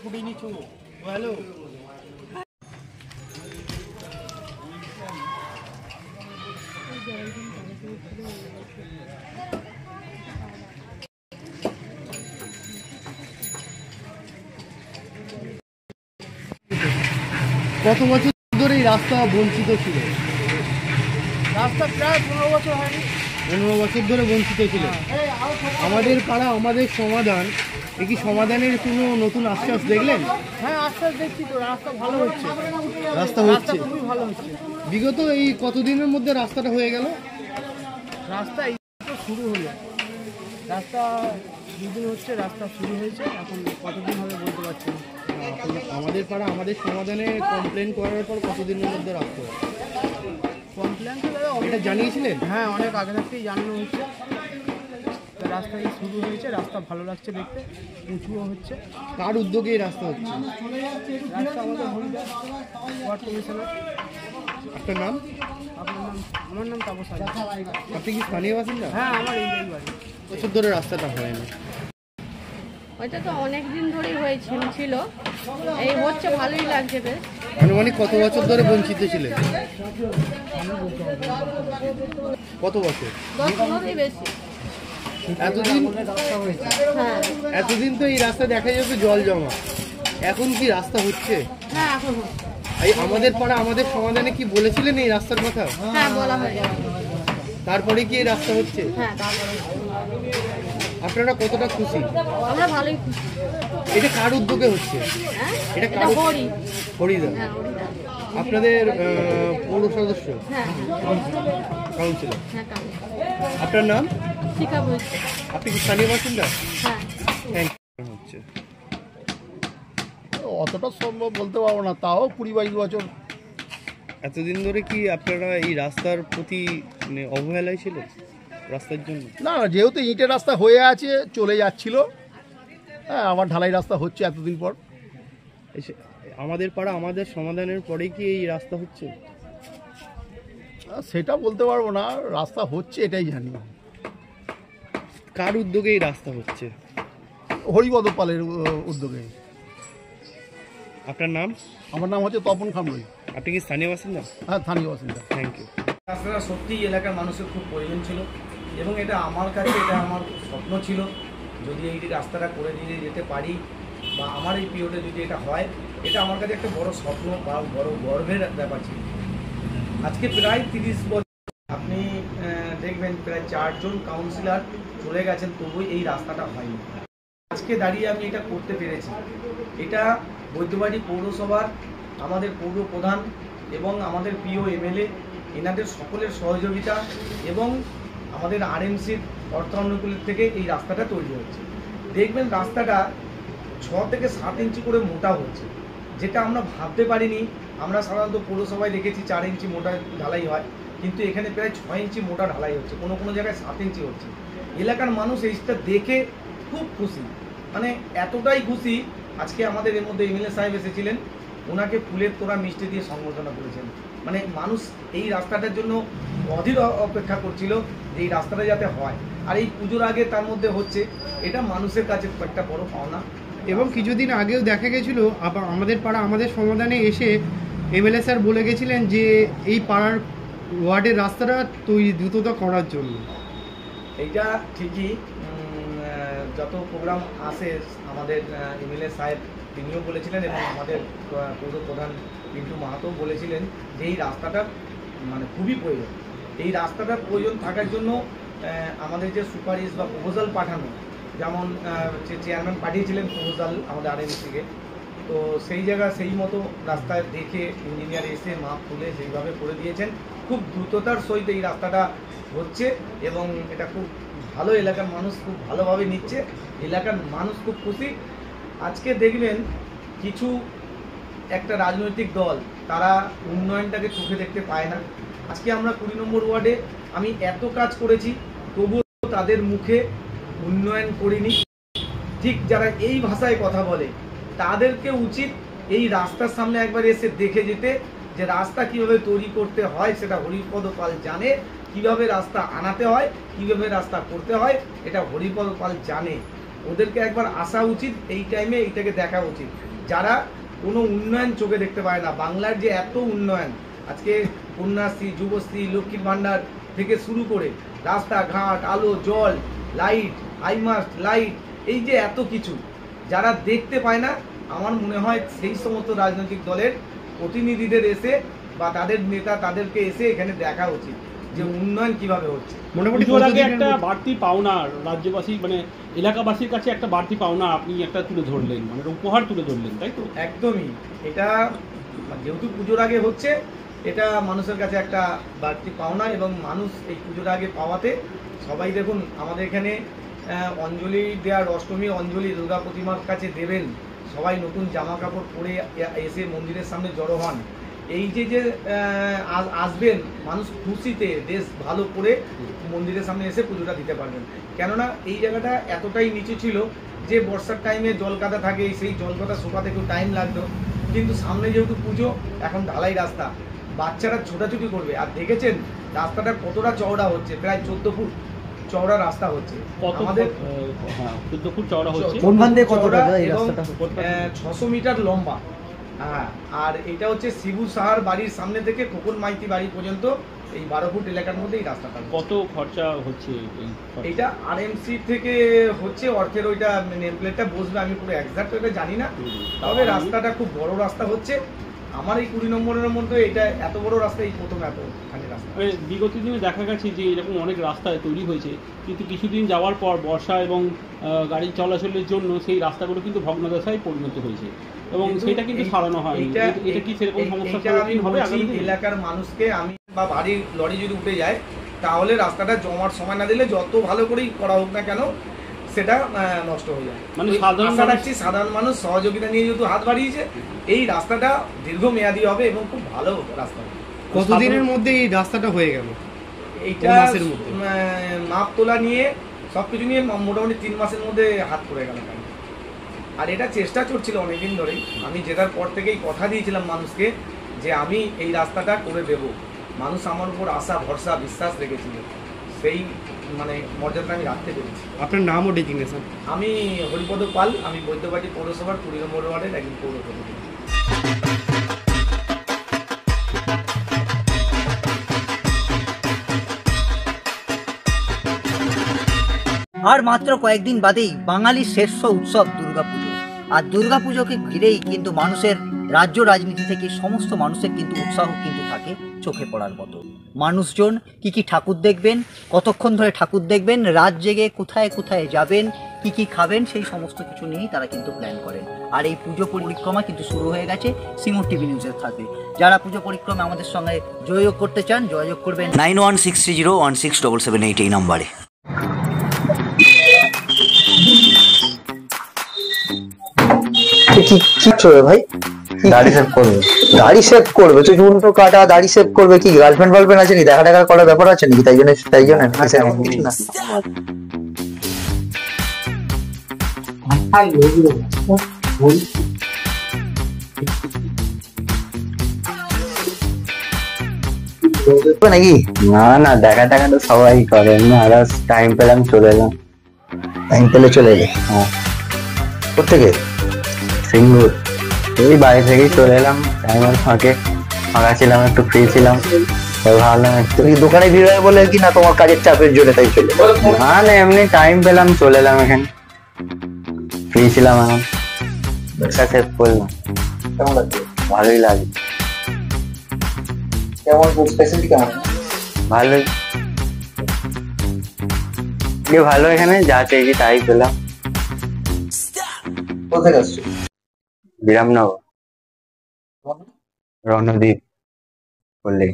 ফুটিয়ে নিচ্ছো। হ্যালো, কত বছর ধরে এই রাস্তা বঞ্চিত ছিল? রাস্তা প্রায় 15 বছর হয়নি। 15 বছর ধরে বঞ্চিত ছিল। আমাদের পাড়া আমাদের সমাধান, এ কি সমাধানের কোনো নতুন আশ্বাস দেখলেন? হ্যাঁ, আশ্বাস দেখছি তো, রাস্তা ভালো হচ্ছে। রাস্তা হচ্ছে, খুবই ভালো হচ্ছে। বিগত এই কতদিনের মধ্যে রাস্তাটা হয়ে গেল? রাস্তা এই তো শুরু হলো, রাস্তা 2 দিন হচ্ছে, রাস্তা শুরু হয়েছে। এখন কতদিন হবে বলতে পারছি না। আমাদের পাড়া আমাদের সমাধানে কমপ্লেন করার পর কতদিনের মধ্যে রাস্তা হবে? কমপ্লেন তো দাদা এটা জানিয়েছিলেন? হ্যাঁ, অনেক আগে থেকেই জানানো হচ্ছে। রাস্তা শুরু হয়েছে, রাস্তা ভালো লাগছে দেখতে, উঁচুও হচ্ছে। কার উদ্যোগে এই রাস্তা হচ্ছে? রাস্তা আমাদের হরিদাস ওয়ার্ড কমিশনার। আপনার নাম? আপনার নাম? আমার নাম তাপস হাজরা। আপনি কি স্থানীয় বাসিন্দা? হ্যাঁ, আমার এই বাড়ি। বছর ধরে রাস্তাটা হয়নি। ওইটা তো অনেক দিন ধরেই হয়েছিল, এই হচ্ছে, ভালোই লাগছে বেশ। আনুমানিক কত বছর ধরে বঞ্চিত ছিলেন? কত বছর? 10-15 বেশি। এতদিন? হ্যাঁ এতদিন তো এই রাস্তা দেখা যেত জল জমা, এখন কি রাস্তা হচ্ছে? হ্যাঁ, এখন হচ্ছে। এই আমাদের পাড়া আমাদের সমাধানে কি বলেছিলেন এই রাস্তার কথা? হ্যাঁ, বলা হয়ে গেছে। তারপরে কি এই রাস্তা হচ্ছে? হ্যাঁ, তারপরে আপনারা কতটা খুশি? আমরা ভালোই খুশি। এটা কার উদ্যোগে হচ্ছে? হ্যাঁ, এটা এটা কার? হরি। হরিদা। হ্যাঁ, হরিদা। আপনাদের পৌর সদস্য, হ্যাঁ কাউন্সিলর। হ্যাঁ, কালী। আপনার নাম? শিখা বলছে। আপনি কি স্থানীয় বাসিন্দা? হ্যাঁ। Thank you. হচ্ছে অতটা সম্ভব বলতে পারবো না, তাও 20-22 বছর। এতদিন ধরে কি আপনারা এই রাস্তার প্রতি অবহেলায় ছিল রাস্তার জন্য? না, যেহেতু ইটের রাস্তা হয়ে আছে, চলে যাচ্ছিল। হ্যাঁ, আবার ঢালাই রাস্তা হচ্ছে এতদিন পর। আমাদের পাড়া আমাদের সমাধানের পরে কি এই রাস্তা হচ্ছে? সেটা বলতে পারবো না, রাস্তা হচ্ছে এটাই জানি। কার উদ্যোগে এই রাস্তা হচ্ছে? হরিপদ পালের উদ্যোগে। আপনার নাম? আমার নাম হচ্ছে তপন খামরুই। আপনি কি স্থানীয় বাসিন্দা? হ্যাঁ, স্থানীয় বাসিন্দা। Thank you. রাস্তাটা সত্যিই এলাকার মানুষের খুব প্রয়োজন ছিল, এবং এটা আমার কাছে এটা আমার স্বপ্ন ছিল, যদি এই রাস্তাটা করে দিয়ে যেতে পারি বা আমার এই পিরিয়ডে যদি এটা হয়, এটা আমার কাছে একটা বড় স্বপ্ন বা বড় গর্বের ব্যাপার ছিল। আজকে প্রায় 30 বছর আপনি দেখবেন প্রায় 4 জন কাউন্সিলর চলে গেছেন, তবুই এই রাস্তাটা হয়নি। আজকে দাঁড়িয়ে আমি এটা করতে পেরেছি। এটা বৈদ্যবাড়ি পৌরসভার আমাদের পৌর প্রধান এবং আমাদের প্রিয় এমএলএ, এনাদের সকলের সহযোগিতা এবং আমাদের আরএমসির অর্থানুকূলের থেকে এই রাস্তাটা তৈরি হচ্ছে। দেখবেন রাস্তাটা 6 থেকে 7 ইঞ্চি করে মোটা হচ্ছে, যেটা আমরা ভাবতে পারিনি। আমরা সাধারণত পৌরসভায় দেখেছি 4 ইঞ্চি মোটা ঢালাই হয়, কিন্তু এখানে প্রায় 6 ইঞ্চি মোটা ঢালাই হচ্ছে, কোনো কোনো জায়গায় 7 ইঞ্চি হচ্ছে। এলাকার মানুষ এইটা দেখে খুব খুশি, মানে এতটাই খুশি। আজকে আমাদের এর মধ্যে এমএলএ সাহেব এসেছিলেন, ওনাকে ফুলের তোড়া মিষ্টি দিয়ে সংবর্ধনা করেছেন। মানে মানুষ এই রাস্তাটার জন্য অধীর অপেক্ষা করছিল যে এই রাস্তাটা যাতে হয়, আর এই পুজোর আগে তার মধ্যে হচ্ছে, এটা মানুষের কাছে একটা বড় পাওনা। এবং কিছুদিন আগেও দেখা গেছিল আমাদের পাড়া আমাদের সমাধানে এসে এমএলএ স্যার বলে গেছিলেন যে এই পাড়ার ওয়ার্ডের রাস্তাটা তৈরি দ্রুততা করার জন্য। এইটা ঠিকই, যত প্রোগ্রাম আসে আমাদের এমএলএ সাহেব তিনিও বলেছিলেন এবং আমাদের পৌর প্রধান পিন্টু মাহাতো বলেছিলেন যে এই রাস্তাটার মানে খুবই প্রয়োজন। এই রাস্তাটার প্রয়োজন থাকার জন্য আমাদের যে সুপারিশ বা প্রপোজাল পাঠানো, যেমন চেয়ারম্যান পাঠিয়েছিলেন প্রপোজাল আমাদের আরএমসিকে, তো সেই জায়গা সেই মতো রাস্তায় দেখে ইঞ্জিনিয়ার এসে মাপ তুলে সেইভাবে করে দিয়েছেন। খুব দ্রুততার সহিত এই রাস্তাটা হচ্ছে এবং এটা খুব ভালো, এলাকার মানুষ খুব ভালোভাবে নিচ্ছে, এলাকার মানুষ খুব খুশি। আজকে দেখবেন কিছু একটা রাজনৈতিক দল তারা উন্নয়নটাকে চোখে দেখতে পায় না। আজকে আমরা 20 নম্বর ওয়ার্ডে আমি এত কাজ করেছি, তবুও তাদের মুখে উন্নয়ন করিনি। ঠিক যারা এই ভাষায় কথা বলে তাদেরকে উচিত এই রাস্তার সামনে একবার এসে দেখে যেতে, যে রাস্তা কিভাবে তৈরি করতে হয় সেটা হরিপদ পাল জানে, কিভাবে রাস্তা আনাতে হয়, কিভাবে রাস্তা করতে হয় এটা হরিপদ পাল জানে। ওদেরকে একবার আসা উচিত, এই টাইমে এইটাকে দেখা উচিত। যারা কোনো উন্নয়ন চোখে দেখতে পায় না, বাংলার যে এত উন্নয়ন, আজকে কন্যাশ্রী, যুবশ্রী, লক্ষ্মীর ভাণ্ডার থেকে শুরু করে রাস্তাঘাট, আলো, জল, লাইট, হাইমাস্ট লাইট, এই যে এত কিছু যারা দেখতে পায় না, আমার মনে হয় সেই সমস্ত রাজনৈতিক দলের প্রতিনিধিদের এসে বা তাদের নেতা তাদেরকে এসে এখানে দেখা উচিত যে উন্নয়ন কিভাবে হচ্ছে। মোটামুটি পুজোর আগে কতদিনের একটা মধ্যে- বাড়তি পাওনা রাজ্যবাসী মানে এলাকাবাসীর কাছে একটা বাড়তি পাওনা আপনি একটা তুলে ধরলেন, মানে উপহার তুলে ধরলেন, তাই তো? একদমই, এটা যেহেতু পুজোর আগে হচ্ছে, এটা মানুষের কাছে একটা বাড়তি পাওনা এবং মানুষ এই পুজোর আগে পাওয়াতে সবাই দেখুন আমাদের এখানে অঞ্জলি দেওয়ার, অষ্টমীর অঞ্জলি দুর্গা প্রতিমার কাছে দেবেন, সবাই নতুন জামা কাপড় পরে এসে মন্দিরের সামনে জড়ো হন। এই যে যে আসবেন মানুষ খুশিতে দেশ ভালো করে মন্দিরের সামনে এসে পুজোটা দিতে পারবেন। কেননা এই জায়গাটা এতটাই নিচু ছিল যে বর্ষার টাইমে জল কাদা থাকে, সেই জল কাদা শুকাতে একটু টাইম লাগতো, কিন্তু সামনে যেহেতু পুজো, এখন ঢালাই রাস্তা, বাচ্চারা ছোটাছুটি করবে। আর দেখেছেন রাস্তাটা কতটা চওড়া হচ্ছে, প্রায় 14 ফুট চওড়া রাস্তা হচ্ছে কত আমাদের, 14 ফুট চওড়া হচ্ছে। কোনখান দিয়ে কতটা চওড়া এই এবং, রাস্তাটা? 600 মিটার লম্বা। হ্যাঁ, আর এটা হচ্ছে শিবু সাহার বাড়ির সামনে থেকে খোকন মাইতি বাড়ি পর্যন্ত এই 12 ফুট এলাকার মধ্যে এই রাস্তাটা। কত খরচা হচ্ছে এইটা আরএমসি থেকে হচ্ছে, অর্থের ওইটা নেম প্লেটটা বসবে, আমি পুরো এক্সাক্ট ওইটা জানি না, তবে রাস্তাটা খুব বড় রাস্তা হচ্ছে। আমার এই 20 নম্বরের মধ্যে এটা এত বড় রাস্তা এই প্রথম এতখানি রাস্তা। বিগত দিনে দেখা গেছে যে এরকম অনেক রাস্তায় তৈরি হয়েছে, কিন্তু কিছুদিন যাওয়ার পর বর্ষা এবং গাড়ি চলাচলের জন্য সেই রাস্তাগুলো কিন্তু ভগ্নদশায় পরিণত হয়েছে এবং সেটা কিন্তু সারানো হয়। এটা কি সেরকম সমস্যার সম্মুখীন হবে আগামী দিনে? এলাকার মানুষকে আমি বা বাড়ির লরি যদি উঠে যায়, তাহলে রাস্তাটা জমার সময় না দিলে যত ভালো করেই করা হোক না কেন সেটা নষ্ট হয়ে যায়। মানে ওই সাধারণ আশা রাখছি সাধারণ মানুষ সহযোগিতা নিয়ে যেহেতু হাত বাড়িয়েছে, এই রাস্তাটা দীর্ঘমেয়াদী হবে এবং খুব ভালো রাস্তা হবে। কতদিনের মধ্যে এই রাস্তাটা হয়ে গেল? এইটা কোন মাসের মধ্যে? মাপ তোলা নিয়ে সবকিছু নিয়ে মোটামুটি 3 মাসের মধ্যে হাত পড়ে গেল। আর এটা চেষ্টা চলছিল অনেকদিন ধরেই, আমি জেতার পর থেকেই কথা দিয়েছিলাম মানুষকে যে আমি এই রাস্তাটা করে দেব। মানুষ আমার উপর আশা, ভরসা, বিশ্বাস রেখেছিল, সেই মানে মর্যাদা আমি রাখতে পেরেছি। আপনার নাম ও ডেজিগনেশন? আমি হরিপদ পাল, আমি বৈদ্যবাটি পৌরসভার 20 নম্বর ওয়ার্ডের একজন পৌর প্রতিনিধি। আর মাত্র কয়েকদিন বাদেই বাঙালির শ্রেষ্ঠ উৎসব দুর্গাপুজো। আর দুর্গাপুজোকে ঘিরেই কিন্তু মানুষের রাজ্য রাজনীতি থেকে সমস্ত মানুষের কিন্তু উৎসাহ কিন্তু থাকে চোখে পড়ার মতো। মানুষজন কি ঠাকুর দেখবেন, কতক্ষণ ধরে ঠাকুর দেখবেন, রাত জেগে কোথায় কোথায় যাবেন, কি খাবেন, সেই সমস্ত কিছু নিয়েই তারা কিন্তু প্ল্যান করেন। আর এই পুজো পরিক্রমা কিন্তু শুরু হয়ে গেছে সিমুর টিভি নিউজের সাথে। যারা পুজো পরিক্রমা আমাদের সঙ্গে যোগাযোগ করতে চান যোগাযোগ করবেন 9163016778 এই নম্বরে। কি করবে ভাই? দাড়ি সেভ করবে? দাড়ি সেভ করবে তো চুনটো কাটা, দাড়ি সেভ করবে কি? গার্লফ্রেন্ড ফার্লফ্রেন্ড আছে নাকি? দেখা টাকা করার ব্যাপার আছে নাকি? তাই জন্য কিছু না। নাকি? না না, দেখা টাকা তো সবাই করে না, টাইম পেলাম চলে এলাম। টাইম পেলে চলে এলে? হ্যাঁ। কোথেকে? সিঙ্গুর। এই বাড়ি থেকেই চলে এলাম, টাইমের ফাঁকা ছিলাম, একটু ফ্রি ছিলাম, ভাবলাম একটু। দোকানে ভিড় হয় বলে কি না তোমার কাজের চাপের জন্য তাই চলে? না না, এমনি টাইম পেলাম চলে এলাম, এখানে ফ্রি ছিলাম, এখন সেভ করলাম। কেমন লাগছে? ভালোই লাগে। কেমন ফেসিলিটি কেমন? ভালোই ভালো, এখানে যা চেয়েছি তাই পেলাম। কোথায় আসছো? বিরামনগর, রণদ্বীপ বললেই।